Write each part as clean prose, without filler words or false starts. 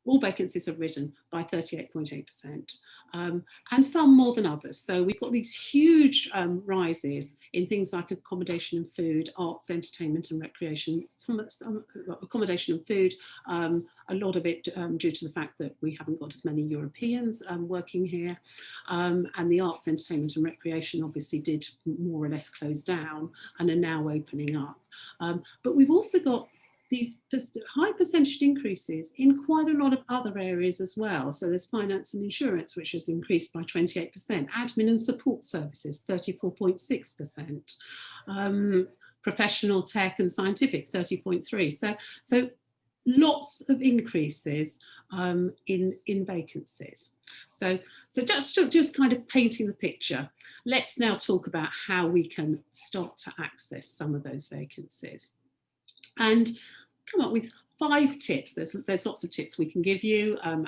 all vacancies have risen by 38.8%, and some more than others. So we've got these huge rises in things like accommodation and food, arts, entertainment and recreation, some accommodation and food, a lot of it due to the fact that we haven't got as many Europeans working here, and the arts, entertainment and recreation obviously did more or less close down and are now opening up. But we've also got these high percentage increases in quite a lot of other areas as well. So there's finance and insurance, which has increased by 28%, admin and support services, 34.6%, professional tech and scientific, 30.3%. So lots of increases in vacancies. So just kind of painting the picture, let's now talk about how we can start to access some of those vacancies and come up with 5 tips. There's lots of tips we can give you, and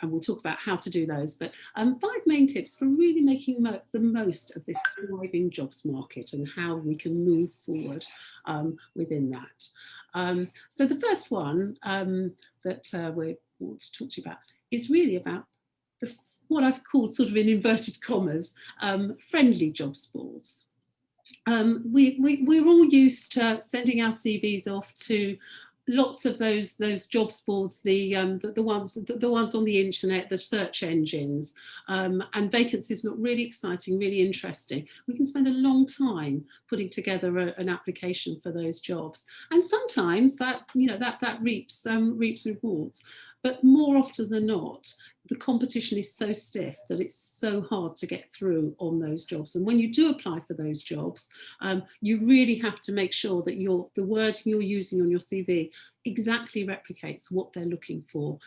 we'll talk about how to do those, but 5 main tips for really making the most of this thriving jobs market and how we can move forward within that. So the first one that we want to talk to you about is really about what I've called, sort of in inverted commas, friendly jobs boards. We're all used to sending our CVs off to lots of those jobs boards, the ones on the internet, the search engines, and vacancies look really exciting, really interesting. We can spend a long time putting together an application for those jobs, and sometimes that reaps rewards. But more often than not, the competition is so stiff that it's so hard to get through on those jobs. And when you do apply for those jobs, you really have to make sure that the wording you're using on your CV exactly replicates what they're looking for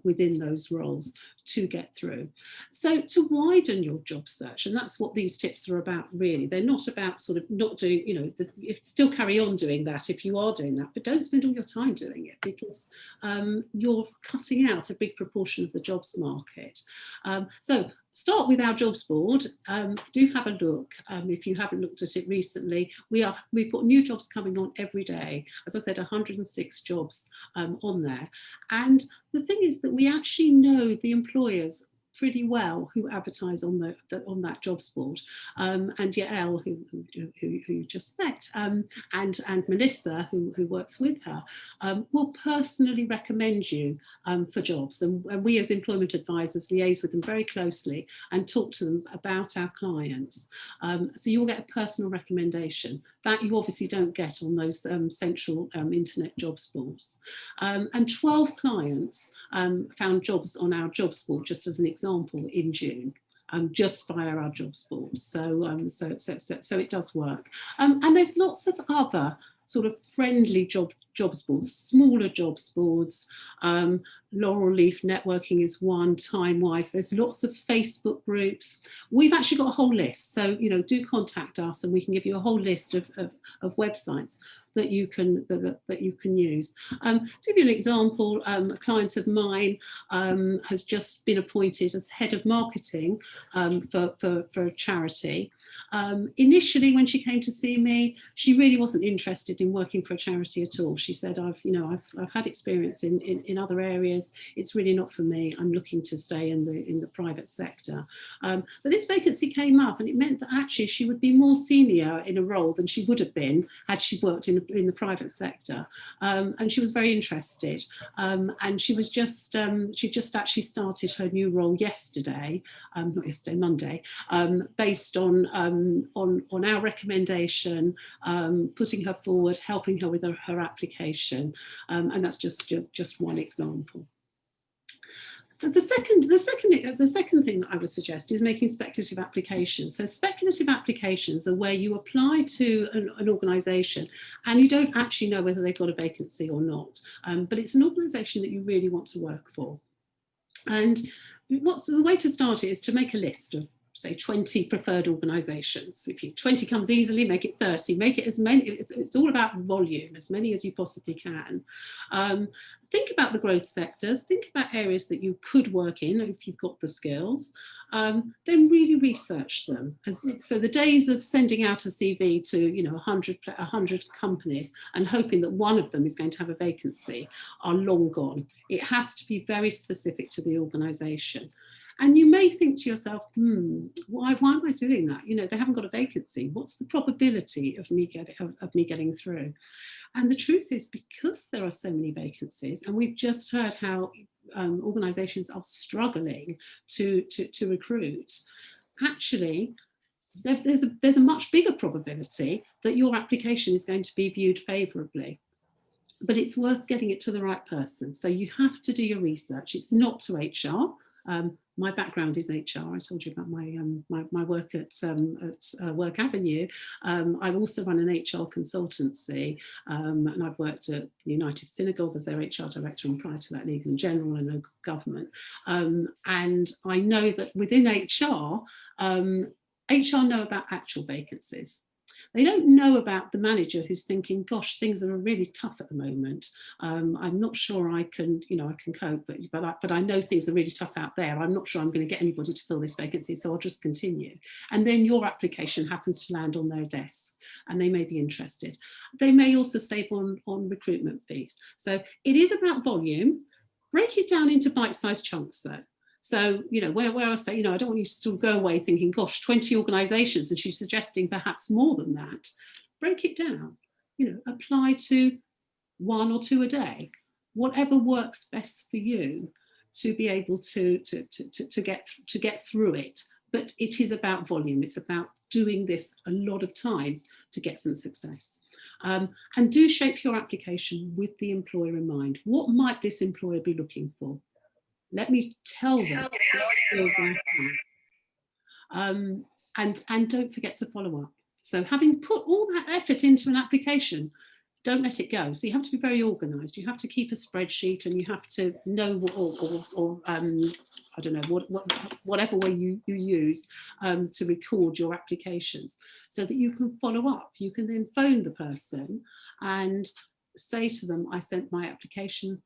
within those roles to get through. So to widen your job search, and that's what these tips are about really. They're not about sort of not doing, still carry on doing that if you are doing that, but don't spend all your time doing it, because you're cutting out a big proportion of the jobs market. So start with our jobs board. Do have a look if you haven't looked at it recently. We've got new jobs coming on every day. As I said, 106 jobs on there. And the thing is that we actually know the employers pretty well who advertise on that jobs board, and Yael, who you just met, and Melissa, who works with her, will personally recommend you for jobs, and we as employment advisors liaise with them very closely and talk to them about our clients. So you'll get a personal recommendation that you obviously don't get on those central internet jobs boards. And 12 clients found jobs on our jobs board, just as an example, in June, just via our jobs board. So it does work. And there's lots of other sort of friendly jobs boards, smaller jobs boards. Laurel Leaf Networking is one, Timewise. There's lots of Facebook groups. We've actually got a whole list. So, do contact us and we can give you a whole list of websites that you can use. To give you an example, a client of mine has just been appointed as head of marketing for a charity. Initially, when she came to see me, she really wasn't interested in working for a charity at all. She said, I've had experience in other areas. It's really not for me. I'm looking to stay in the private sector. But this vacancy came up, and it meant that actually she would be more senior in a role than she would have been had she worked in the private sector. And she was very interested. And she just actually started her new role yesterday, not yesterday, Monday, based on our recommendation, putting her forward, helping her with her application, and that's just one example. So the second thing that I would suggest is making speculative applications. So speculative applications are where you apply to an organisation and you don't actually know whether they've got a vacancy or not, but it's an organisation that you really want to work for. And the way to start it is to make a list of, say, 20 preferred organisations. If 20 comes easily, make it 30, make it as many. It's all about volume, as many as you possibly can. think about the growth sectors, think about areas that you could work in if you've got the skills, then really research them. So the days of sending out a CV to, you know, 100 companies and hoping that one of them is going to have a vacancy are long gone. It has to be very specific to the organisation. And you may think to yourself, why am I doing that? You know, they haven't got a vacancy. What's the probability of me getting through? And the truth is, because there are so many vacancies, and we've just heard how organisations are struggling to recruit, actually, there's a much bigger probability that your application is going to be viewed favourably. But it's worth getting it to the right person. So you have to do your research. It's not to HR. My background is HR. I told you about my work at Work Avenue. I also run an HR consultancy, and I've worked at the United Synagogue as their HR director, and prior to that, Legal and General and local government. And I know that within HR, HR know about actual vacancies. They don't know about the manager who's thinking, gosh, things are really tough at the moment. I'm not sure I can cope, but I know things are really tough out there. I'm not sure I'm going to get anybody to fill this vacancy, so I'll just continue. And then your application happens to land on their desk and they may be interested. They may also save on recruitment fees. So it is about volume. Break it down into bite-sized chunks though. So, you know, where I say, you know, I don't want you to still go away thinking, gosh, 20 organisations, and she's suggesting perhaps more than that. Break it down, you know, apply to 1 or 2 a day, whatever works best for you to be able to get through it. But it is about volume. It's about doing this a lot of times to get some success. And do shape your application with the employer in mind. What might this employer be looking for? Let me tell them. And don't forget to follow up. So having put all that effort into an application, don't let it go. So you have to be very organised. You have to keep a spreadsheet, and you have to know I don't know, whatever way you use to record your applications, so that you can follow up. You can then phone the person and say to them, I sent my application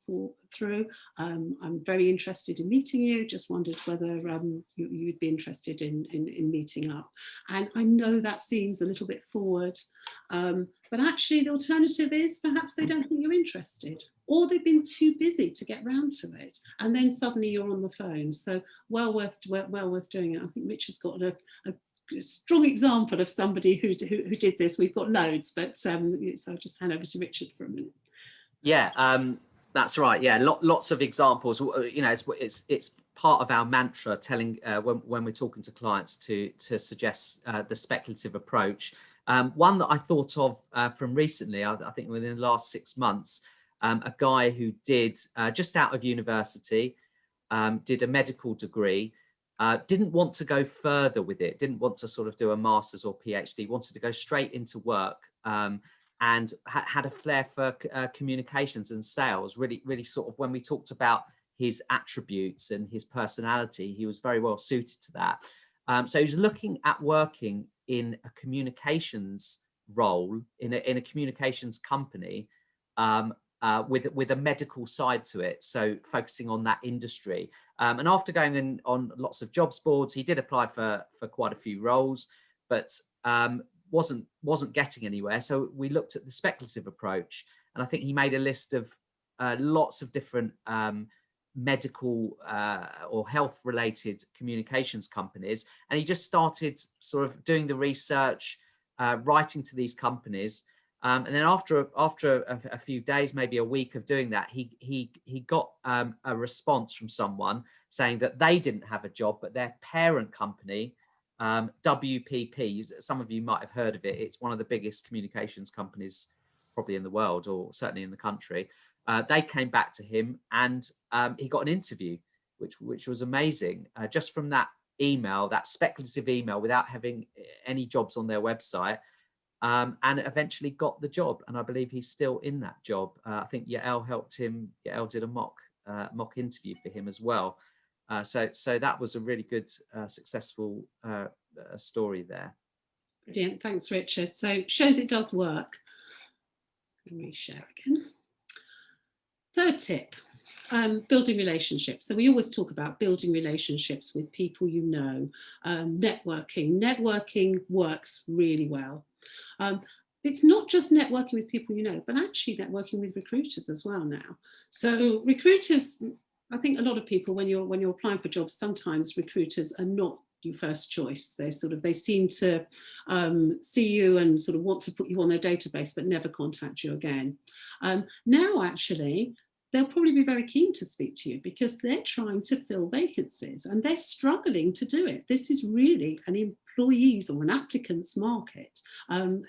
through. I'm very interested in meeting you. Just wondered whether you'd be interested in meeting up. And I know that seems a little bit forward, but actually the alternative is perhaps they don't think you're interested, or they've been too busy to get round to it, and then suddenly you're on the phone. So well worth doing it. I think Richard's got a strong example of somebody who did this. We've got loads, but so I'll just hand over to Richard for a minute. Yeah, that's right. Yeah, lots of examples. You know, it's part of our mantra, telling when we're talking to clients to suggest the speculative approach. One that I thought of from recently, I think within the last 6 months, a guy who did just out of university, did a medical degree. Didn't want to go further with it, didn't want to sort of do a master's or PhD, wanted to go straight into work, and had a flair for communications and sales. Really sort of, when we talked about his attributes and his personality, he was very well suited to that. So he was looking at working in a communications role, in a communications company, with a medical side to it, so focusing on that industry. And after going in on lots of jobs boards, he did apply for quite a few roles, but wasn't getting anywhere. So we looked at the speculative approach, and I think he made a list of lots of different medical or health related communications companies, and he just started sort of doing the research, writing to these companies. And then after a few days, maybe a week of doing that, he got a response from someone saying that they didn't have a job, but their parent company, WPP, some of you might have heard of it. It's one of the biggest communications companies probably in the world, or certainly in the country. They came back to him, and he got an interview, which was amazing, just from that email, that speculative email, without having any jobs on their website. And eventually got the job, and I believe he's still in that job. I think Yael helped him. Yael did a mock interview for him as well. So that was a really good, successful story there. Brilliant, thanks, Richard. So shows it does work. Let me share again. Third tip, building relationships. So we always talk about building relationships with people you know, networking. Networking works really well. It's not just networking with people you know, but actually networking with recruiters as well now. So recruiters, I think a lot of people, when you're applying for jobs, sometimes recruiters are not your first choice. They seem to see you and sort of want to put you on their database, but never contact you again. Now, actually, they'll probably be very keen to speak to you because they're trying to fill vacancies and they're struggling to do it. This is really an employees or an applicant's market.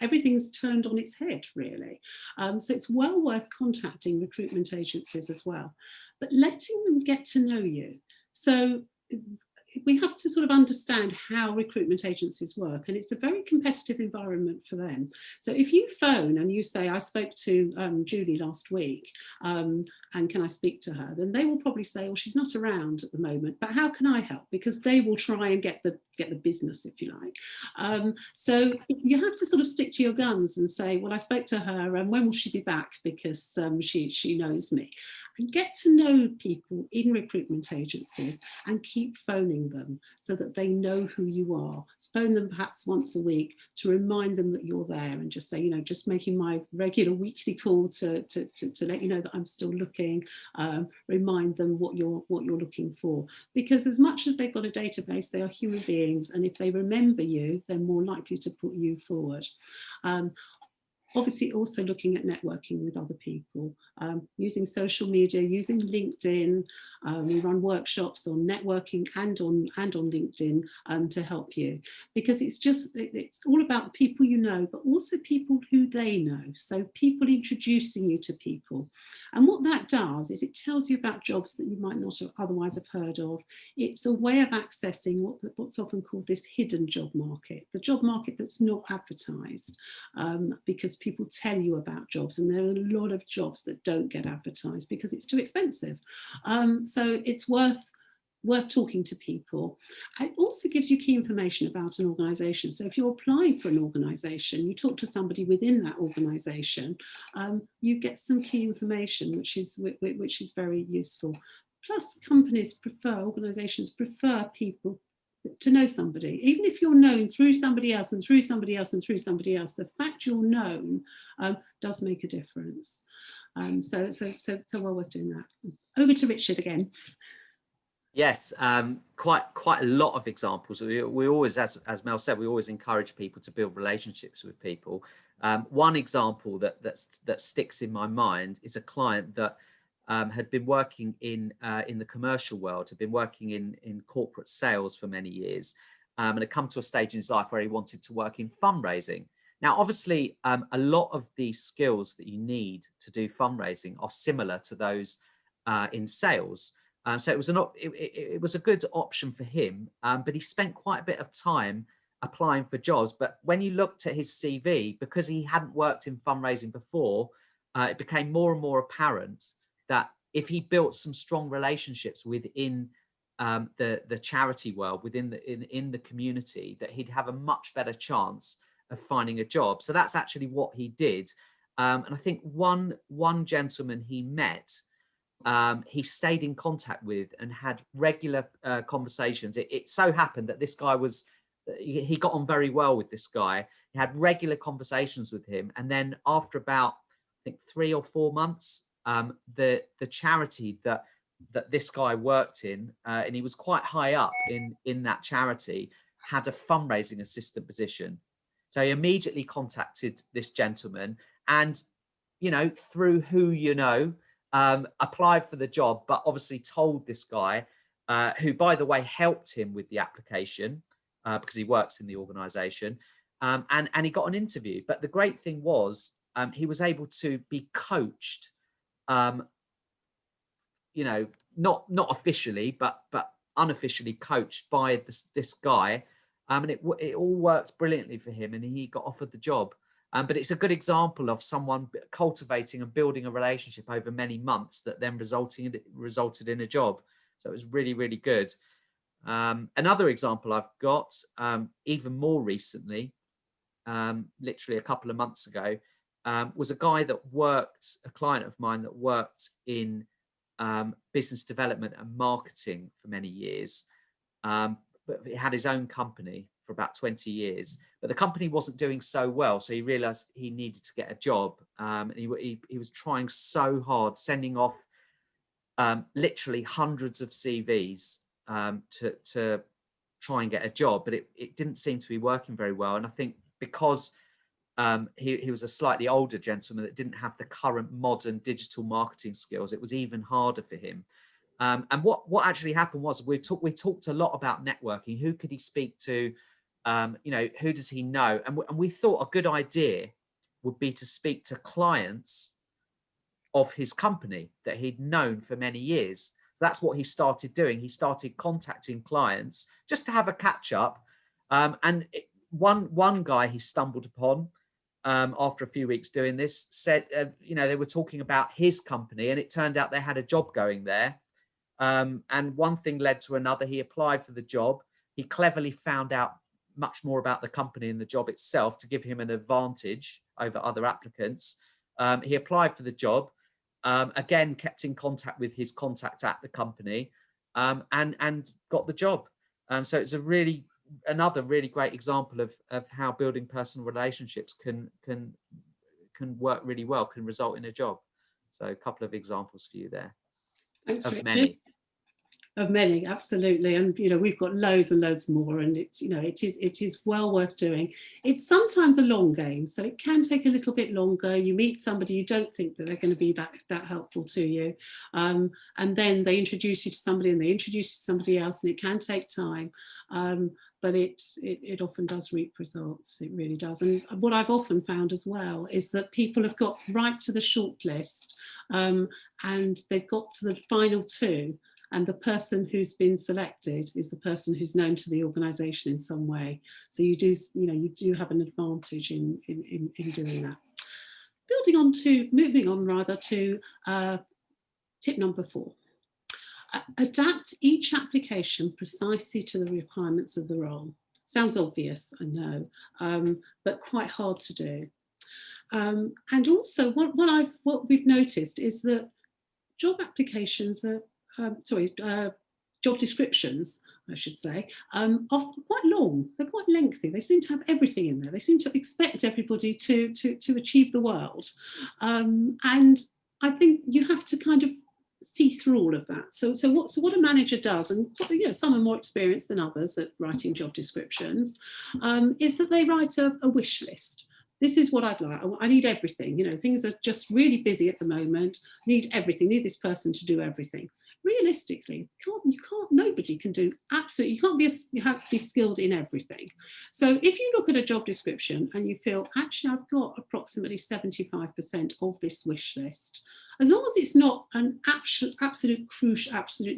Everything's turned on its head, really. So it's well worth contacting recruitment agencies as well, but letting them get to know you. So we have to sort of understand how recruitment agencies work, and it's a very competitive environment for them. So if you phone and you say, I spoke to Julie last week, and can I speak to her? Then they will probably say, well, she's not around at the moment, but how can I help? Because they will try and get the business, if you like. So you have to sort of stick to your guns and say, well, I spoke to her, and when will she be back? Because she knows me. And get to know people in recruitment agencies and keep phoning them so that they know who you are. Phone them perhaps once a week to remind them that you're there, and just say, just making my regular weekly call to let you know that I'm still looking. Remind them what you're looking for, because as much as they've got a database, they are human beings, and if they remember you, they're more likely to put you forward. Obviously, also looking at networking with other people, using social media, using LinkedIn. We run workshops on networking and on LinkedIn to help you, because it's all about the people you know, but also people who they know. So people introducing you to people, and what that does is it tells you about jobs that you might not have otherwise have heard of. It's a way of accessing what's often called this hidden job market, the job market that's not advertised, because people tell you about jobs, and there are a lot of jobs that don't get advertised because it's too expensive. So it's worth talking to people. It also gives you key information about an organisation. So if you're applying for an organisation, you talk to somebody within that organisation, you get some key information, which is very useful. Plus, organisations prefer people to know somebody, even if you're known through somebody else and through somebody else and through somebody else. The fact you're known does make a difference. So well worth doing that. Over to Richard again. Yes, quite a lot of examples. We always, as Mel said, we always encourage people to build relationships with people. One example that sticks in my mind is a client that had been working in the commercial world, had been working in corporate sales for many years, and had come to a stage in his life where he wanted to work in fundraising. Now, obviously, a lot of the skills that you need to do fundraising are similar to those in sales. So it was a good option for him, but he spent quite a bit of time applying for jobs. But when you looked at his CV, because he hadn't worked in fundraising before, it became more and more apparent that if he built some strong relationships within the charity world, within the community, that he'd have a much better chance of finding a job. So that's actually what he did. And I think one gentleman he met, he stayed in contact with and had regular conversations. It so happened that this guy he got on very well with this guy. He had regular conversations with him. And then after about, I think, 3 or 4 months, the charity that this guy worked in, and he was quite high up in that charity, had a fundraising assistant position. So he immediately contacted this gentleman and, through who applied for the job, but obviously told this guy, who, by the way, helped him with the application because he works in the organization, and he got an interview. But the great thing was, he was able to be coached, not officially, but unofficially coached by this guy, and it all worked brilliantly for him, and he got offered the job. But it's a good example of someone cultivating and building a relationship over many months that then resulted in a job. So it was really, really good. Another example I've got, even more recently, literally a couple of months ago, was a guy that worked, a client of mine that worked in business development and marketing for many years, but he had his own company for about 20 years, but the company wasn't doing so well, so he realized he needed to get a job, and he was trying so hard, sending off literally hundreds of CVs to try and get a job, but it didn't seem to be working very well. And I think because he was a slightly older gentleman that didn't have the current modern digital marketing skills, it was even harder for him. And what actually happened was we talked a lot about networking. Who could he speak to? Who does he know? And we thought a good idea would be to speak to clients of his company that he'd known for many years. So that's what he started doing. He started contacting clients just to have a catch up. One guy he stumbled upon after a few weeks doing this said, they were talking about his company, and it turned out they had a job going there. And one thing led to another. He applied for the job. He cleverly found out much more about the company and the job itself to give him an advantage over other applicants. He applied for the job, again, kept in contact with his contact at the company, and got the job. So it's another really great example of how building personal relationships can work really well, can result in a job. So a couple of examples for you there. Thanks, of Richard. many. Of many, absolutely. And we've got loads and loads more, and it's it is well worth doing. It's sometimes a long game, so it can take a little bit longer. You meet somebody, you don't think that they're going to be that helpful to you, and then they introduce you to somebody, and they introduce you to somebody else, and it can take time, but it often does reap results. It really does. And what I've often found as well is that people have got right to the shortlist, and they've got to the final two, and the person who's been selected is the person who's known to the organisation in some way. So you do have an advantage in doing that. Moving on to tip number 4. Adapt each application precisely to the requirements of the role. Sounds obvious, I know, but quite hard to do. And also, what we've noticed is that job applications are job descriptions, I should say, are quite long. They're quite lengthy. They seem to have everything in there. They seem to expect everybody to achieve the world, and I think you have to kind of see through all of that. So what a manager does, and some are more experienced than others at writing job descriptions, is that they write a wish list. This is what I'd like. I need everything. Things are just really busy at the moment. Need everything. Need this person to do everything. Realistically, nobody can do absolutely. You have to be skilled in everything. So if you look at a job description and you feel, actually, I've got approximately 75% of this wish list, as long as it's not an absolutely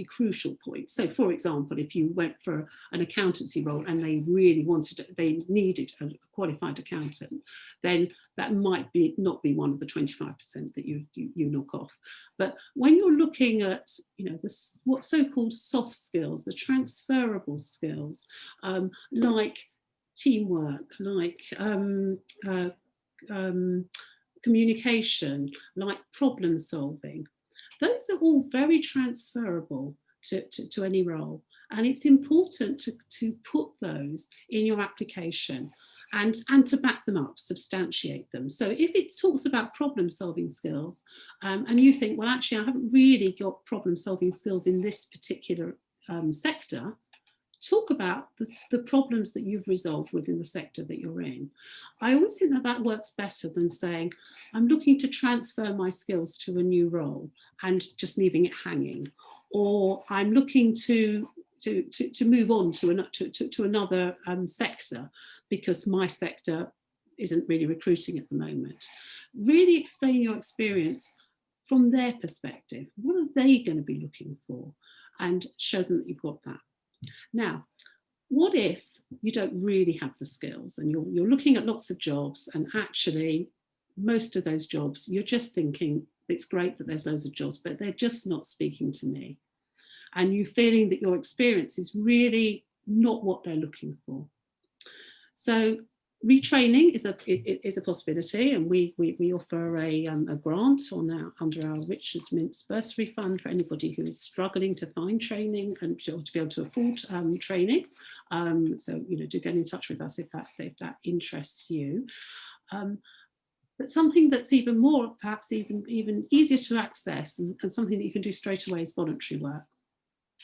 crucial point. So, for example, if you went for an accountancy role and they really they needed a qualified accountant, then that might not be one of the 25% that you knock off. But when you're looking at what so-called soft skills, the transferable skills, like teamwork, like communication, like problem solving, those are all very transferable to any role. And it's important to put those in your application and to back them up, substantiate them. So if it talks about problem solving skills, and you think, well, actually, I haven't really got problem solving skills in this particular sector, talk about the problems that you've resolved within the sector that you're in. I always think that works better than saying, I'm looking to transfer my skills to a new role and just leaving it hanging, or I'm looking to move on to another sector because my sector isn't really recruiting at the moment. Really explain your experience from their perspective. What are they going to be looking for? And show them that you've got that. Now, what if you don't really have the skills and you're looking at lots of jobs, and actually most of those jobs, you're just thinking, it's great that there's loads of jobs, but they're just not speaking to me. And you're feeling that your experience is really not what they're looking for. So retraining is a possibility, and we offer a grant under our Richards Mintz Bursary Fund for anybody who is struggling to find training and to be able to afford training. So do get in touch with us if that interests you. But something that's even more, perhaps even easier to access, and something that you can do straight away, is voluntary work.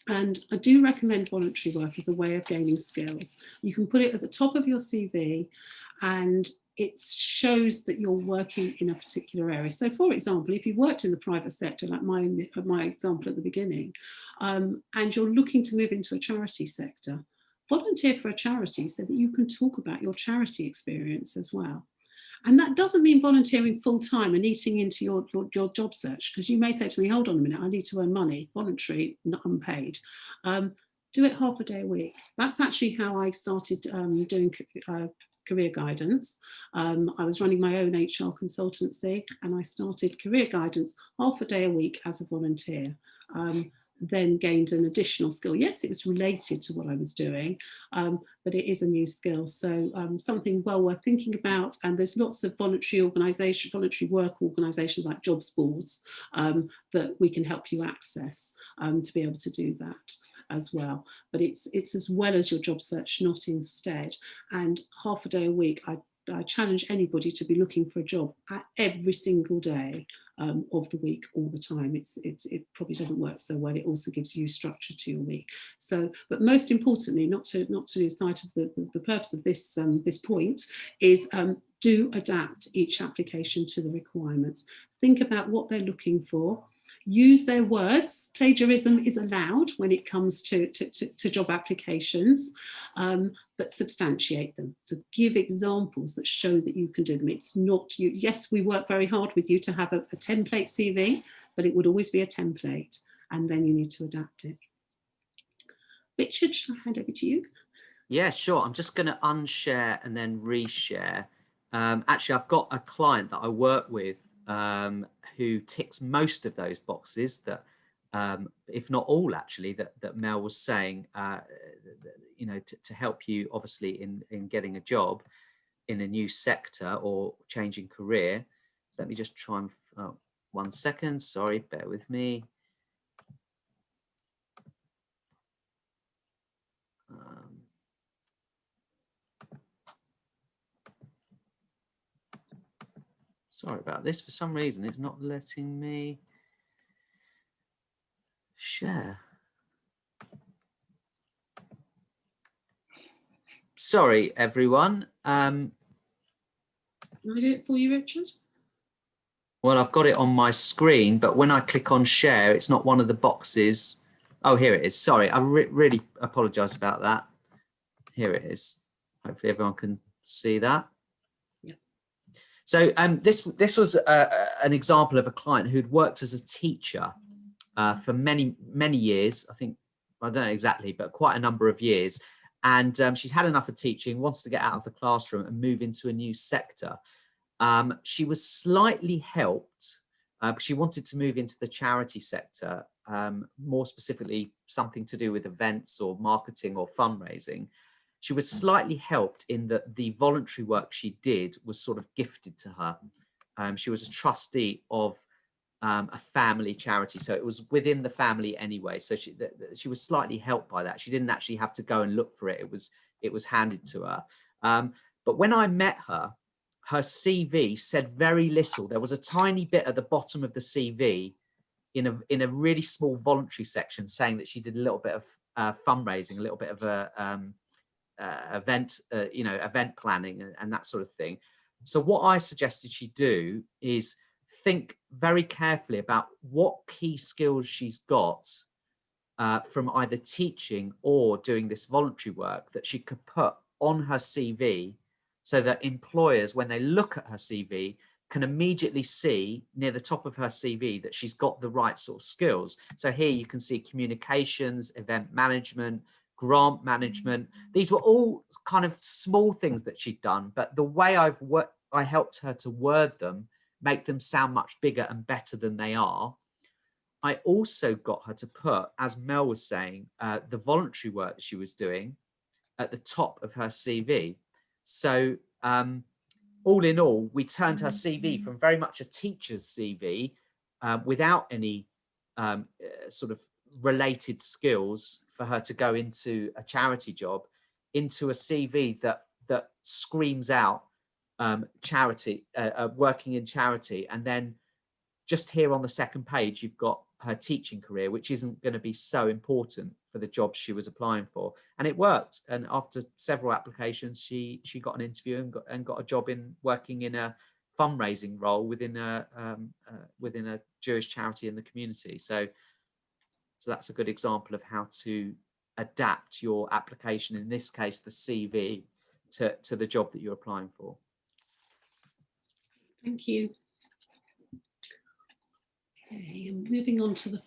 And I do recommend voluntary work as a way of gaining skills. You can put it at the top of your CV, and it shows that you're working in a particular area. So, for example, if you've worked in the private sector, like my example at the beginning, and you're looking to move into a charity sector, volunteer for a charity so that you can talk about your charity experience as well. And that doesn't mean volunteering full time and eating into your job search, because you may say to me, hold on a minute, I need to earn money, voluntary, not unpaid. Do it half a day a week. That's actually how I started doing career guidance. I was running my own HR consultancy, and I started career guidance half a day a week as a volunteer. Then gained an additional skill. Yes, it was related to what I was doing, but it is a new skill. So something well worth thinking about. And there's lots of voluntary work organisations like jobs boards that we can help you access to be able to do that as well. But it's as well as your job search, not instead. And half a day a week, I challenge anybody to be looking for a job at every single day of the week, all the time. It probably doesn't work so well. It also gives you structure to your week. So, but most importantly, not to lose sight of the purpose of this point, is do adapt each application to the requirements. Think about what they're looking for. Use their words. Plagiarism is allowed when it comes to job applications, but substantiate them. So give examples that show that you can do them. It's not you. Yes, we work very hard with you to have a template CV, but it would always be a template, and then you need to adapt it. Richard, shall I hand over to you? Yeah, sure. I'm just going to unshare and then reshare. Actually, I've got a client that I work with who ticks most of those boxes, that if not all, actually, that Mel was saying, to help you obviously in getting a job in a new sector or changing career. So let me just try and 1 second. Sorry, bear with me. Sorry about this. For some reason, it's not letting me share. Sorry, everyone. Can I do it for you, Richard? Well, I've got it on my screen, but when I click on share, it's not one of the boxes. Oh, here it is. Sorry, I really apologise about that. Here it is. Hopefully everyone can see that. Yeah. So this was an example of a client who'd worked as a teacher for many years. I think, I don't know exactly, but quite a number of years. And she'd had enough of teaching, wants to get out of the classroom and move into a new sector. She was slightly helped because she wanted to move into the charity sector, more specifically something to do with events or marketing or fundraising. She was slightly helped in that the voluntary work she did was sort of gifted to her. She was a trustee of a family charity, so it was within the family anyway. So she was slightly helped by that. She didn't actually have to go and look for it. It was handed to her. But when I met her, her CV said very little. There was a tiny bit at the bottom of the CV in a really small voluntary section saying that she did a little bit of fundraising, a little bit of event planning and that sort of thing. So what I suggested she do is think very carefully about what key skills she's got from either teaching or doing this voluntary work that she could put on her CV, so that employers, when they look at her CV, can immediately see near the top of her CV that she's got the right sort of skills. So here you can see communications, event management, grant management. These were all kind of small things that she'd done, but the way I helped her to word them, make them sound much bigger and better than they are. I also got her to put, as Mel was saying, the voluntary work that she was doing at the top of her CV. So all in all, we turned her CV from very much a teacher's CV without any sort of related skills for her to go into a charity job, into a CV that screams out charity, working in charity. And then just here on the second page, you've got her teaching career, which isn't going to be so important for the job she was applying for. And it worked. And after several applications, she got an interview and got a job in working in a fundraising role within a Jewish charity in the community. So that's a good example of how to adapt your application, in this case the CV, to the job that you're applying for. Thank you. Okay, and moving on to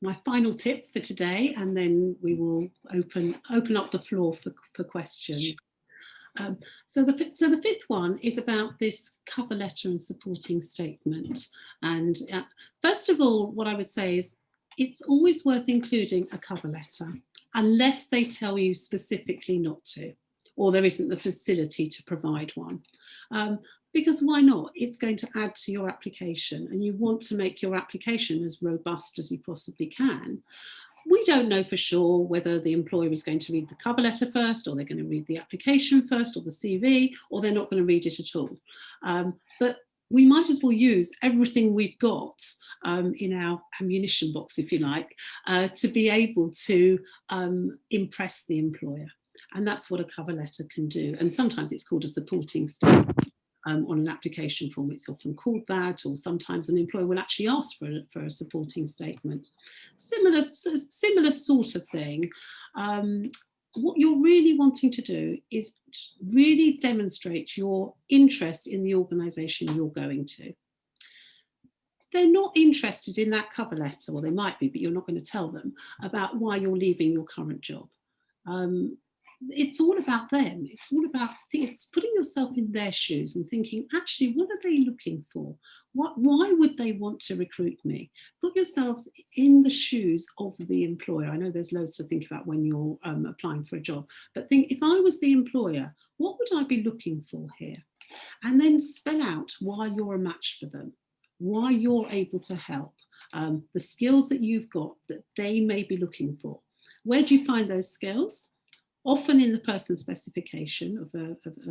my final tip for today, and then we will open up the floor for questions. So the fifth one is about this cover letter and supporting statement. And first of all, what I would say is it's always worth including a cover letter, unless they tell you specifically not to, or there isn't the facility to provide one. Because why not? It's going to add to your application, and you want to make your application as robust as you possibly can. We don't know for sure whether the employer is going to read the cover letter first, or they're going to read the application first, or the CV, or they're not going to read it at all. But we might as well use everything we've got in our ammunition box, if you like, to be able to impress the employer. And that's what a cover letter can do. And sometimes it's called a supporting statement. On an application form, it's often called that, or sometimes an employer will actually ask for a supporting statement. Similar sort of thing. What you're really wanting to do is really demonstrate your interest in the organisation you're going to. They're not interested in that cover letter, or they might be, but you're not going to tell them about why you're leaving your current job. It's all about them. It's all about putting yourself in their shoes and thinking, actually, what are they looking for? Why would they want to recruit me? Put yourselves in the shoes of the employer. I know there's loads to think about when you're applying for a job, but think, if I was the employer, what would I be looking for here? And then spell out why you're a match for them, why you're able to help, the skills that you've got that they may be looking for. Where do you find those skills? Often in the person specification of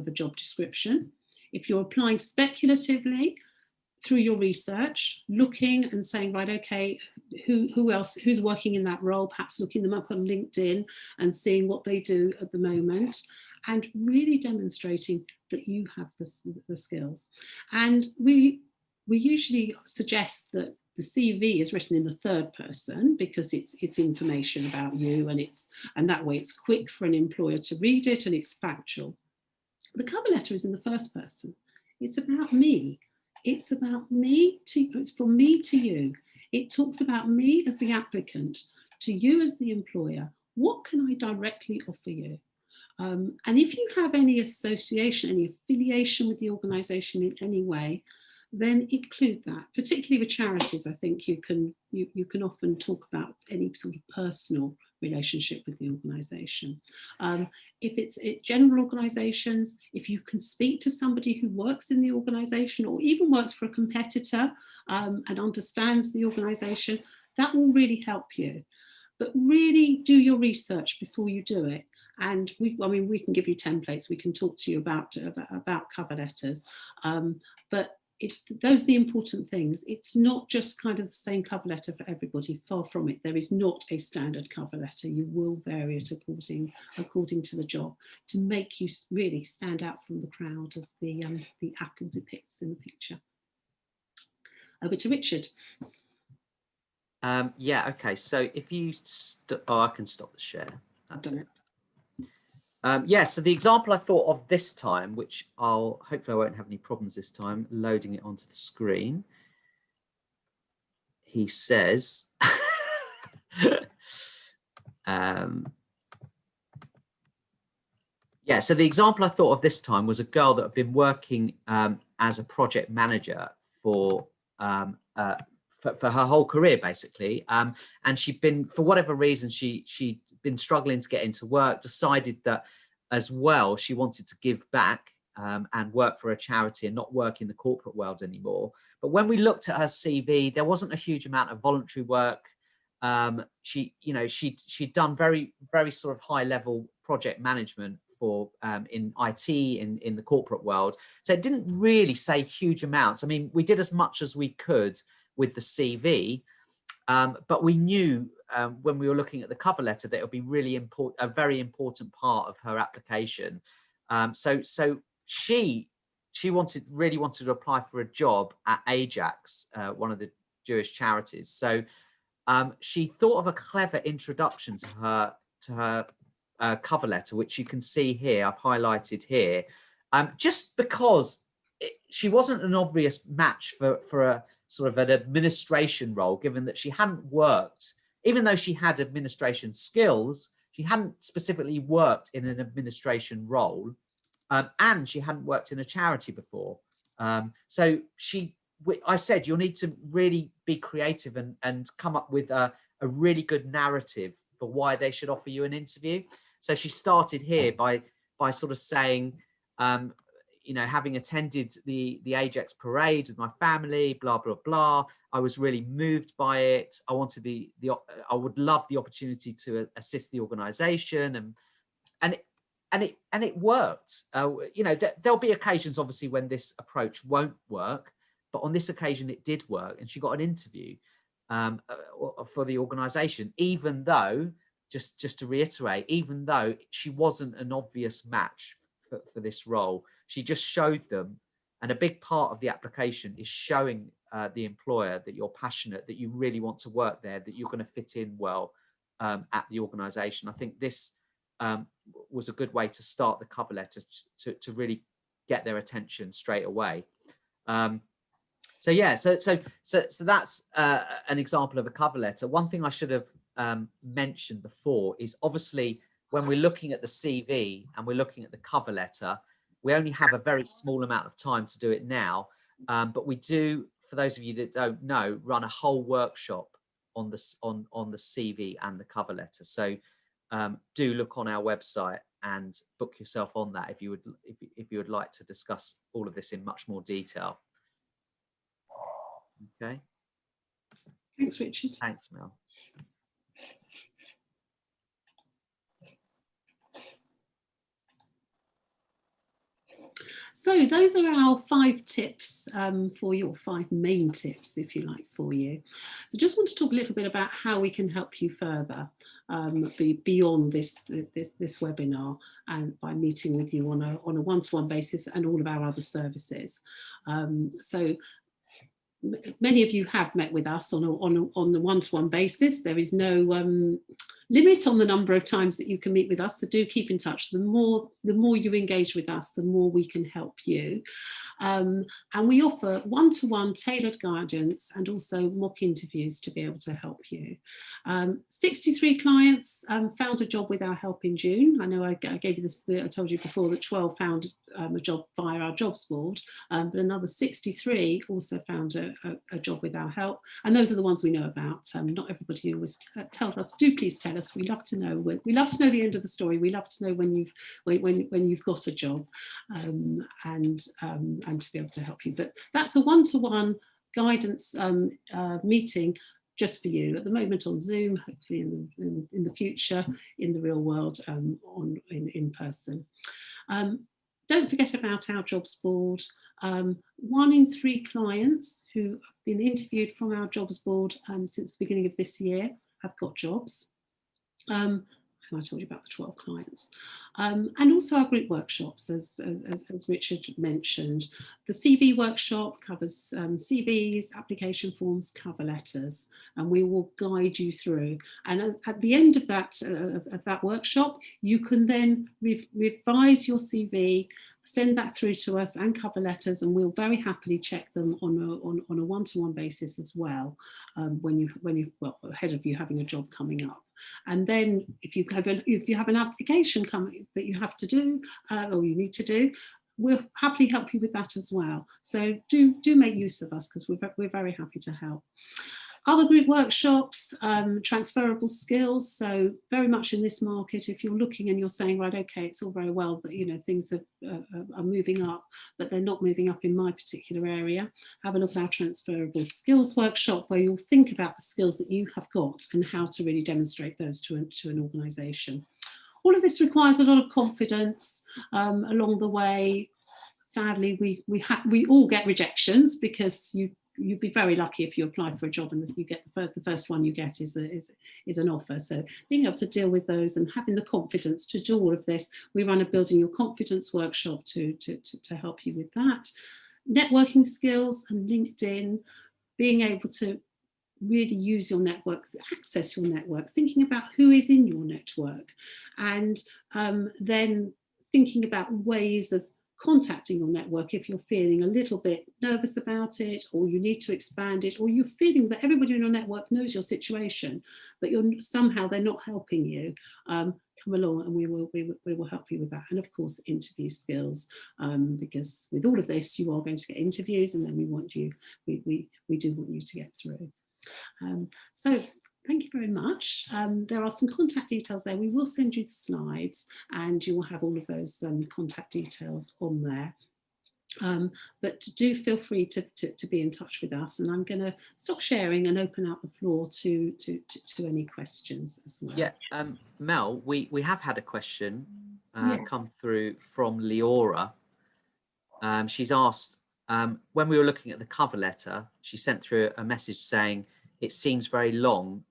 a job description. If you're applying speculatively through your research, looking and saying, right, okay, who else, who's working in that role, perhaps looking them up on LinkedIn and seeing what they do at the moment, and really demonstrating that you have the skills. And we usually suggest that the CV is written in the third person, because it's information about you, and that way it's quick for an employer to read it, and it's factual. The cover letter is in the first person. It's about me. It's about me it's from me to you. It talks about me as the applicant to you as the employer. What can I directly offer you? And if you have any association, any affiliation with the organisation in any way, then include that. Particularly with charities, I think you can often talk about any sort of personal relationship with the organisation. If it's general organisations, if you can speak to somebody who works in the organisation, or even works for a competitor and understands the organisation, that will really help you. But really do your research before you do it. And we can give you templates. We can talk to you about cover letters, but those are the important things. It's not just kind of the same cover letter for everybody. Far from it. There is not a standard cover letter. You will vary it according to the job, to make you really stand out from the crowd, as the apple depicts in the picture. Over to Richard. Yeah. Okay. So if you, I can stop the share. That's it. Yeah, so the example I thought of this time, which hopefully I won't have any problems this time loading it onto the screen. He says, yeah, so the example I thought of this time was a girl that had been working as a project manager for her whole career, basically. And she'd been, for whatever reason, she'd been struggling to get into work, decided that as well she wanted to give back and work for a charity and not work in the corporate world anymore. But when we looked at her CV, there wasn't a huge amount of voluntary work. She'd done very sort of high level project management for in IT in the corporate world. So it didn't really say huge amounts. I mean, we did as much as we could with the CV, but we knew when we were looking at the cover letter that it would be really important, a very important part of her application. So she really wanted to apply for a job at Ajax, one of the Jewish charities. So she thought of a clever introduction to her cover letter, which you can see here. I've highlighted here, just because she wasn't an obvious match for a sort of an administration role, given that she hadn't worked, even though she had administration skills, she hadn't specifically worked in an administration role, and she hadn't worked in a charity before. So I said, you'll need to really be creative and come up with a really good narrative for why they should offer you an interview. So she started here by sort of saying, having attended the Ajax parade with my family, blah, blah, blah. I was really moved by it. I wanted I would love the opportunity to assist the organization, and it worked. There'll be occasions, obviously, when this approach won't work, but on this occasion it did work, and she got an interview for the organization, even though, just to reiterate, even though she wasn't an obvious match for this role. She just showed them, and a big part of the application is showing the employer that you're passionate, that you really want to work there, that you're going to fit in well at the organization. I think this was a good way to start the cover letter to really get their attention straight away. So that's an example of a cover letter. One thing I should have mentioned before is, obviously, when we're looking at the CV and we're looking at the cover letter, we only have a very small amount of time to do it now. But we do, for those of you that don't know, run a whole workshop on the CV and the cover letter. So do look on our website and book yourself on that if you would like to discuss all of this in much more detail. Okay. Thanks, Richard. Thanks, Mel. So those are our 5 tips for you, or 5 main tips, if you like, for you. So just want to talk a little bit about how we can help you further beyond this webinar, and by meeting with you on a one-to-one basis and all of our other services. So many of you have met with us on the one-to-one basis. There is no limit on the number of times that you can meet with us, so do keep in touch. The more you engage with us, the more we can help you. And we offer one-to-one tailored guidance and also mock interviews to be able to help you. 63 clients found a job with our help in June. I know I gave you this, I told you before that 12 found a job via our jobs board, but another 63 also found a job with our help, and those are the ones we know about. Not everybody always tells us. Do please tell us. We love to know. We love to know the end of the story. We love to know when you've got a job, and to be able to help you. But that's a one-to-one guidance meeting just for you at the moment on Zoom, hopefully in the future in the real world in person. Don't forget about our jobs board. 1 in 3 clients who have been interviewed from our jobs board since the beginning of this year have got jobs. And I told you about the 12 clients. And also our group workshops, as Richard mentioned. The CV workshop covers CVs, application forms, cover letters, and we will guide you through. And at the end of that workshop, you can then revise your CV, send that through to us, and cover letters, and we'll very happily check them on a one-to-one basis as well, well, ahead of you having a job coming up. And then if you have an application coming that you have to do or you need to do, we'll happily help you with that as well. So do make use of us, because we're very happy to help. Other group workshops, transferable skills. So very much in this market, if you're looking and you're saying, right, okay, it's all very well that, you know, things are moving up, but they're not moving up in my particular area. Have a look at our transferable skills workshop, where you'll think about the skills that you have got and how to really demonstrate those to an organisation. All of this requires a lot of confidence along the way. Sadly, we all get rejections, because you'd be very lucky if you apply for a job and you get the first one you get is an offer. So being able to deal with those and having the confidence to do all of this. We run a Building Your Confidence workshop to help you with that. Networking skills and LinkedIn, being able to really use your network, access your network, thinking about who is in your network, and then thinking about ways of contacting your network if you're feeling a little bit nervous about it, or you need to expand it, or you're feeling that everybody in your network knows your situation, but somehow they're not helping you. Come along and we will help you with that. And of course, interview skills, because with all of this, you are going to get interviews, and then we do want you to get through. So thank you very much. There are some contact details there. We will send you the slides, and you will have all of those contact details on there. But do feel free to be in touch with us, and I'm going to stop sharing and open up the floor to any questions as well. Yeah, Mel, we have had a question come through from Leora. She's asked, when we were looking at the cover letter, she sent through a message saying, it seems very long,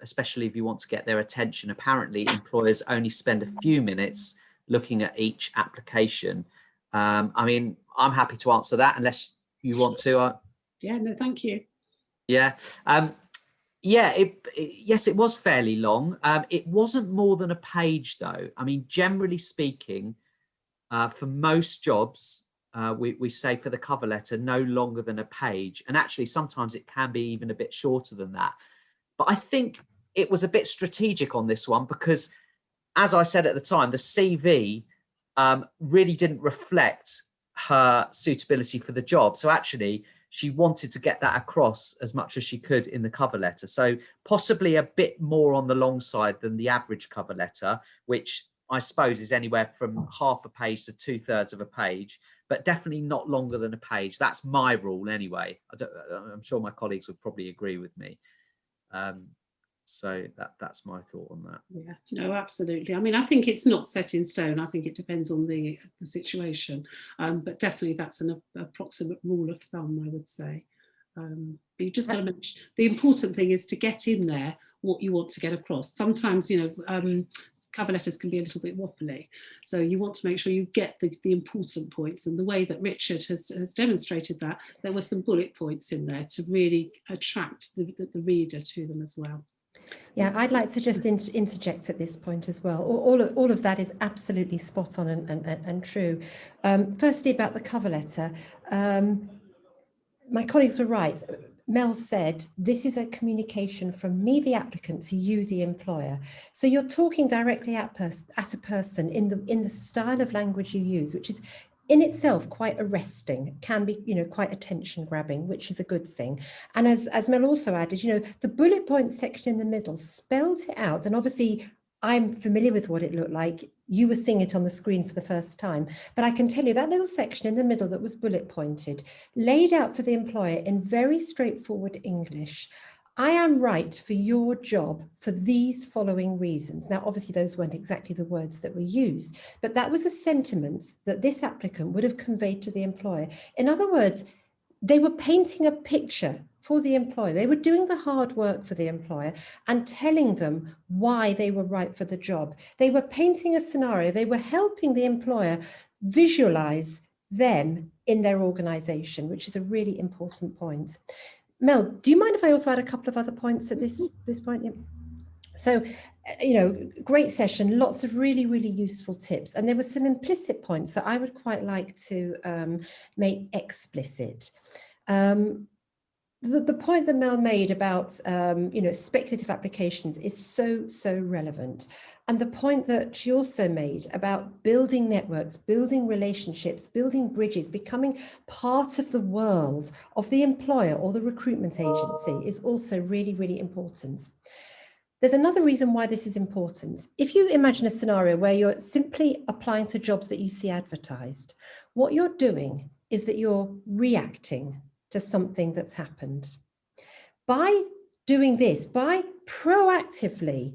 especially if you want to get their attention. Apparently, employers only spend a few minutes looking at each application. I mean, I'm happy to answer that unless you want to. Yeah, no, thank you. Yeah. Yes, it was fairly long. It wasn't more than a page, though. I mean, generally speaking, for most jobs, we say for the cover letter, no longer than a page. And actually, sometimes it can be even a bit shorter than that. But I think it was a bit strategic on this one, because, as I said at the time, the CV really didn't reflect her suitability for the job. So actually, she wanted to get that across as much as she could in the cover letter. So possibly a bit more on the long side than the average cover letter, which I suppose is anywhere from half a page to 2/3 of a page, but definitely not longer than a page. That's my rule anyway. I'm sure my colleagues would probably agree with me. So that's my thought on that. Yeah, no, absolutely. I mean, I think it's not set in stone. I think it depends on the situation, but definitely that's an approximate rule of thumb, I would say. But you just got to mention, the important thing is to get in there what you want to get across. Sometimes, you know, cover letters can be a little bit waffly, so you want to make sure you get the important points. And the way that Richard has demonstrated that, there were some bullet points in there to really attract the reader to them as well. Yeah, I'd like to just interject at this point as well. All of that is absolutely spot on and true. Firstly, about the cover letter, my colleagues were right. Mel said, this is a communication from me, the applicant, to you, the employer. So you're talking directly at a person in the style of language you use, which is in itself quite arresting, can be, you know, quite attention grabbing, which is a good thing. And as Mel also added, you know, the bullet point section in the middle spelled it out. And obviously I'm familiar with what it looked like. You were seeing it on the screen for the first time, but I can tell you that little section in the middle that was bullet pointed, laid out for the employer in very straightforward English. I am right for your job for these following reasons. Now, obviously, those weren't exactly the words that were used, but that was the sentiment that this applicant would have conveyed to the employer. In other words, they were painting a picture for the employer. They were doing the hard work for the employer and telling them why they were right for the job. They were painting a scenario. They were helping the employer visualize them in their organization, which is a really important point. Mel, do you mind if I also add a couple of other points at this point? Yeah. So, you know, great session, lots of really, really useful tips. And there were some implicit points that I would quite like to make explicit. The point that Mel made about speculative applications is so relevant, and the point that she also made about building networks, building relationships, building bridges, becoming part of the world of the employer or the recruitment agency is also really important. There's another reason why this is important. If you imagine a scenario where you're simply applying to jobs that you see advertised, what you're doing is that you're reacting to something that's happened. By doing this, by proactively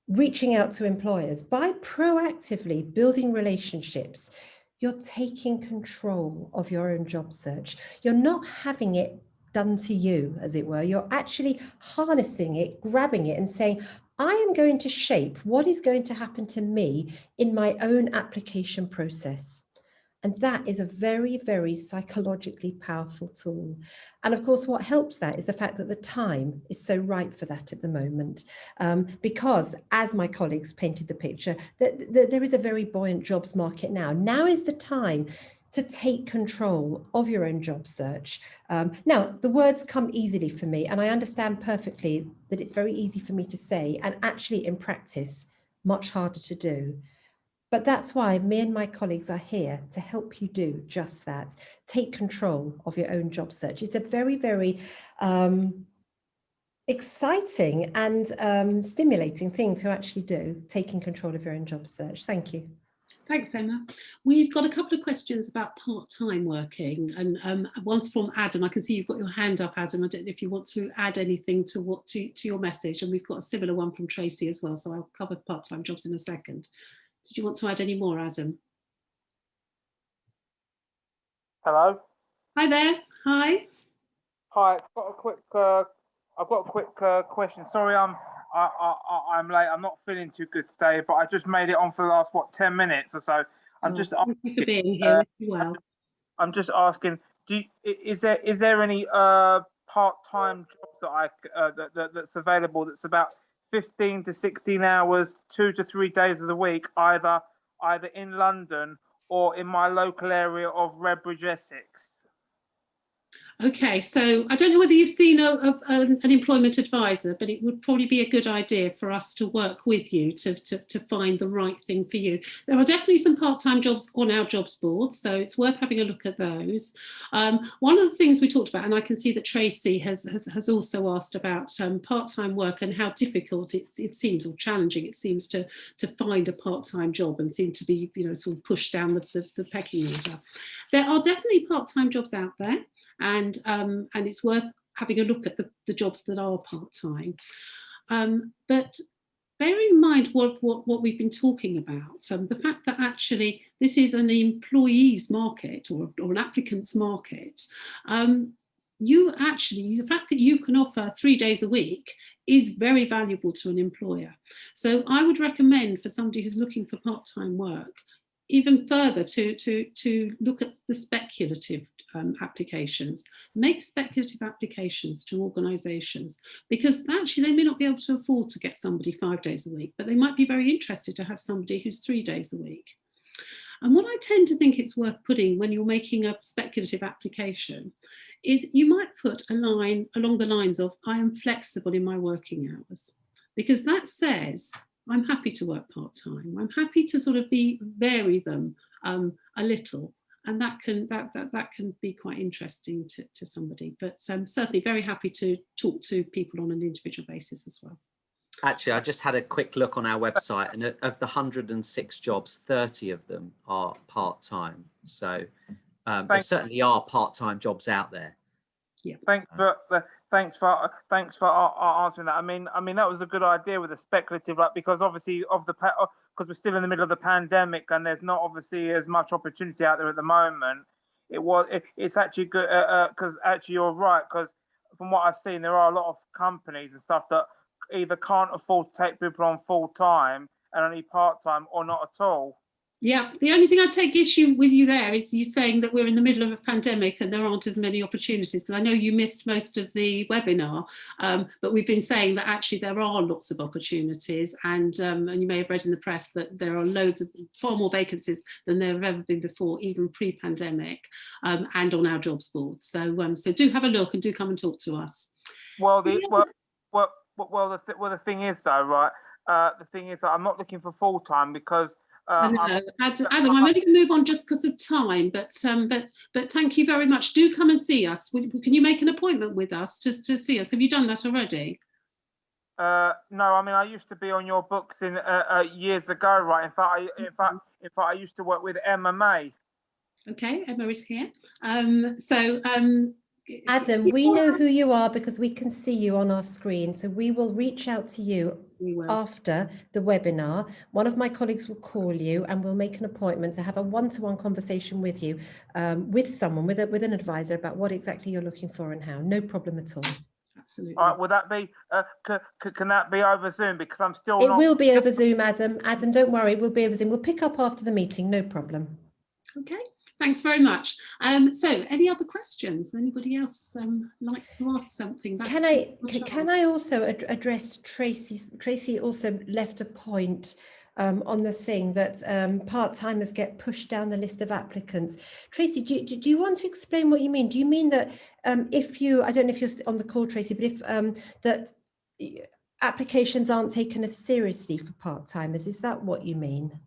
reaching out to employers, by proactively building relationships, you're taking control of your own job search. You're not having it done to you, as it were. You're actually harnessing it, grabbing it and saying, I am going to shape what is going to happen to me in my own application process. And that is a very psychologically powerful tool. And of course, what helps that is the fact that the time is so right for that at the moment. Because as my colleagues painted the picture, that there is a very buoyant jobs market now. Now is the time to take control of your own job search. Now, the words come easily for me, and I understand perfectly that it's very easy for me to say, and actually in practice, much harder to do. But that's why me and my colleagues are here to help you do just that. Take control of your own job search. It's a very exciting and stimulating thing to actually do, taking control of your own job search. Thank you. Thanks, Emma. We've got a couple of questions about part-time working, and one's from Adam. I can see you've got your hand up, Adam. I don't know if you want to add anything to your message, and we've got a similar one from Tracy as well, so I'll cover part-time jobs in a second. Did you want to add any more, Adam? Hello. Hi there. Hi. Hi. I've got a quick question. Sorry, I'm late. I'm not feeling too good today, but I just made it on for the last 10 minutes or so. I'm just asking, thank you for being here. Well, I'm just asking. Is there any part-time jobs that that's available? That's about 15 to 16 hours, 2 to 3 days of the week, either in London or in my local area of Redbridge, Essex. Okay, so I don't know whether you've seen an employment advisor, but it would probably be a good idea for us to work with you to find the right thing for you. There are definitely some part-time jobs on our jobs board, so it's worth having a look at those. One of the things we talked about, and I can see that Tracy has also asked about part-time work and how difficult it seems, or challenging it seems to find a part-time job, and seem to be, sort of pushed down the pecking order. There are definitely part-time jobs out there. And it's worth having a look at the jobs that are part-time. But bear in mind what we've been talking about, the fact that actually this is an employee's market or an applicant's market. The fact that you can offer 3 days a week is very valuable to an employer. So I would recommend for somebody who's looking for part-time work, even further to look at the speculative applications. Make speculative applications to organisations, because actually they may not be able to afford to get somebody 5 days a week, but they might be very interested to have somebody who's 3 days a week. And what I tend to think it's worth putting when you're making a speculative application is you might put a line along the lines of, I am flexible in my working hours, because that says I'm happy to work part-time. I'm happy to sort of vary them a little, and that can be quite interesting to somebody. But certainly very happy to talk to people on an individual basis as well. Actually, I just had a quick look on our website, and of the 106 jobs, 30 of them are part-time. So there certainly are part-time jobs out there. Yeah. Thanks for answering that. I mean that was a good idea with the speculative, because obviously because we're still in the middle of the pandemic and there's not obviously as much opportunity out there at the moment. It's actually good because actually you're right, because from what I've seen, there are a lot of companies and stuff that either can't afford to take people on full time and only part time, or not at all. Yeah, the only thing I take issue with you there is you saying that we're in the middle of a pandemic and there aren't as many opportunities, because I know you missed most of the webinar, but we've been saying that actually there are lots of opportunities, and you may have read in the press that there are loads of far more vacancies than there have ever been before, even pre-pandemic, and on our jobs boards. So so do have a look and do come and talk to us. Well, the thing is though, right? The thing is that I'm not looking for full time because. Adam, I'm only going to move on just because of time, but thank you very much. Do come and see us. Can you make an appointment with us just to see us? Have you done that already? No, I mean, I used to be on your books in years ago, right? In fact, I used to work with Emma May. Okay, Emma is here. Adam, we know who you are because we can see you on our screen. So we will reach out to you after the webinar. One of my colleagues will call you and we'll make an appointment to have a one-to-one conversation with you, with someone, with an advisor about what exactly you're looking for and how. No problem at all. Absolutely. All right, will that be, can that be over Zoom? Because I'm still It will be over Zoom, Adam. Adam, don't worry, it will be over Zoom. We'll pick up after the meeting, no problem. Okay. Thanks very much. So any other questions? Anybody else like to ask something? Can I also address Tracy? Tracy also left a point on the thing that part-timers get pushed down the list of applicants. Tracy, do you want to explain what you mean? Do you mean that if you, I don't know if you're on the call, Tracy, but if that applications aren't taken as seriously for part-timers, is that what you mean?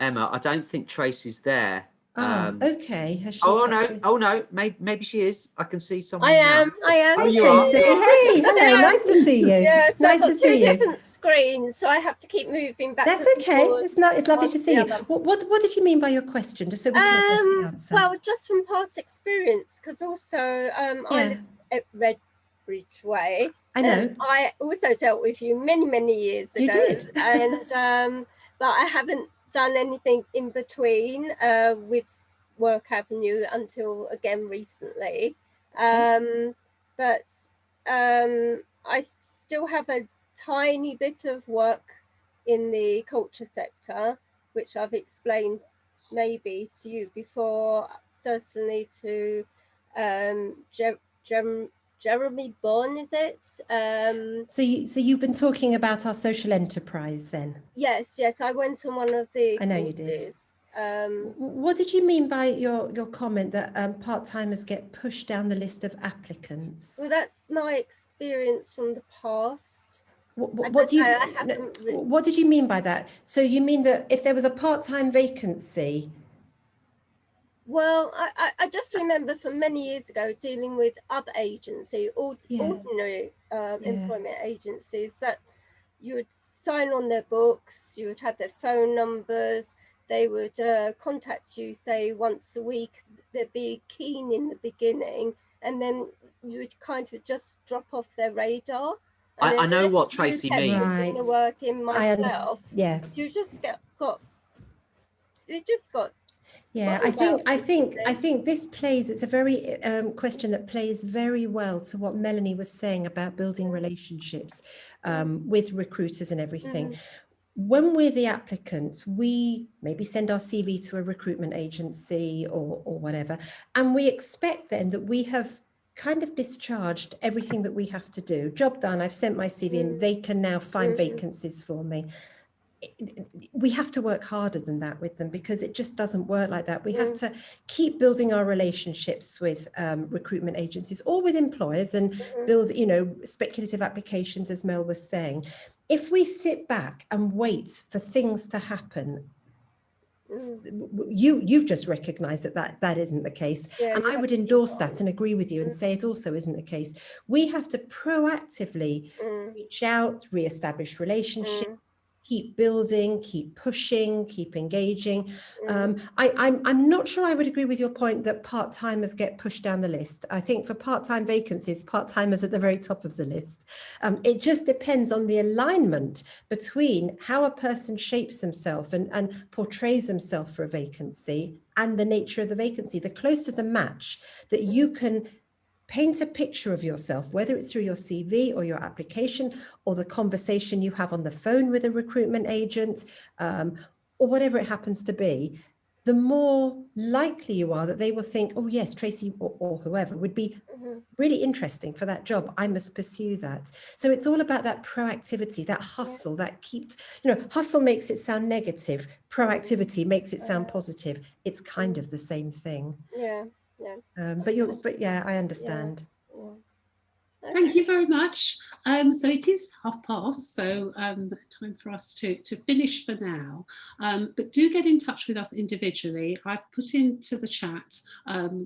Emma, I don't think Tracy's there. Okay. Has she oh no, maybe she is. I can see someone. I am. Oh, you are. Hey, hello, nice to see you. Yeah, so nice to see you. Different screens, so I have to keep moving back. That's okay. It's lovely to see you. What did you mean by your question? Just so we can address the answer. Well, just from past experience, because also I live at Redbridge Way. I know. I also dealt with you many years ago. You did. And but I haven't done anything in between with Work Avenue until again recently. But I still have a tiny bit of work in the culture sector, which I've explained maybe to you before, certainly to Jeremy Bond, is it? So you've been talking about our social enterprise then? Yes, I went on one of the I know courses. you did. What did you mean by your comment that part-timers get pushed down the list of applicants? Well, that's my experience from the past. What did you mean by that? So you mean that if there was a part-time vacancy? Well, I just remember from many years ago dealing with other agencies, ordinary employment agencies, that you would sign on their books, you would have their phone numbers, they would contact you, say, once a week. They'd be keen in the beginning, and then you would kind of just drop off their radar. I know what Tracy means. Putting the work in myself. You just got. Yeah, I think this plays, it's a very question that plays very well to what Melanie was saying about building relationships with recruiters and everything. When we're the applicant, we maybe send our CV to a recruitment agency or whatever, and we expect then that we have kind of discharged everything that we have to do. Job done, I've sent my CV and they can now find vacancies for me. We have to work harder than that with them, because it just doesn't work like that. We have to keep building our relationships with recruitment agencies or with employers and build, speculative applications, as Mel was saying. If we sit back and wait for things to happen, you've just recognized that isn't the case. And I would endorse that and agree with you and say it also isn't the case. We have to proactively reach out, re-establish relationships, keep building, keep pushing, keep engaging. I'm not sure I would agree with your point that part-timers get pushed down the list. I think for part-time vacancies, part-timers at the very top of the list. It just depends on the alignment between how a person shapes himself and portrays himself for a vacancy and the nature of the vacancy. The closer the match that you can paint a picture of yourself, whether it's through your CV or your application or the conversation you have on the phone with a recruitment agent, or whatever it happens to be, the more likely you are that they will think, oh yes, Tracy or whoever would be really interesting for that job. I must pursue that. So it's all about that proactivity, that hustle, that hustle makes it sound negative. Proactivity makes it sound positive. It's kind of the same thing. Yeah. But yeah, I understand. Yeah. Thank you very much. So it is past, so time for us to finish for now. But do get in touch with us individually. I've put into the chat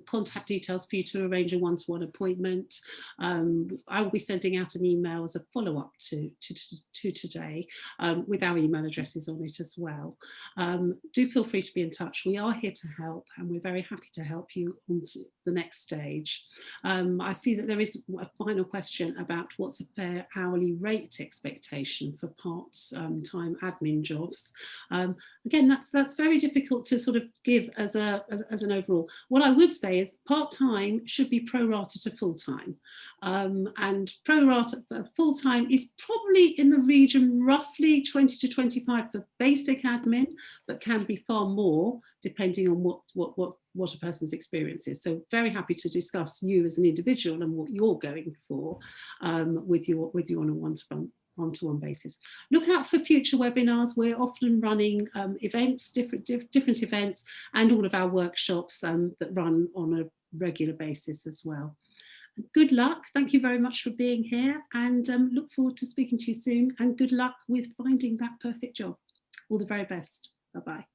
contact details for you to arrange a one-to-one appointment. I will be sending out an email as a follow-up to today with our email addresses on it as well. Do feel free to be in touch. We are here to help, and we're very happy to help you on to the next stage. I see that there is a final question about what's a fair hourly rate expectation for part-time admin jobs. Again, that's very difficult to sort of give as an overall. What I would say is part-time should be pro-rata to full-time, and pro-rata full-time is probably in the region roughly 20 to 25 for basic admin, but can be far more depending on what a person's experience is. So very happy to discuss you as an individual and what you're going for with you on a one-to-one basis. Look out for future webinars. We're often running events, different events, and all of our workshops that run on a regular basis as well. Good luck. Thank you very much for being here, and look forward to speaking to you soon, and good luck with finding that perfect job. All the very best. Bye-bye.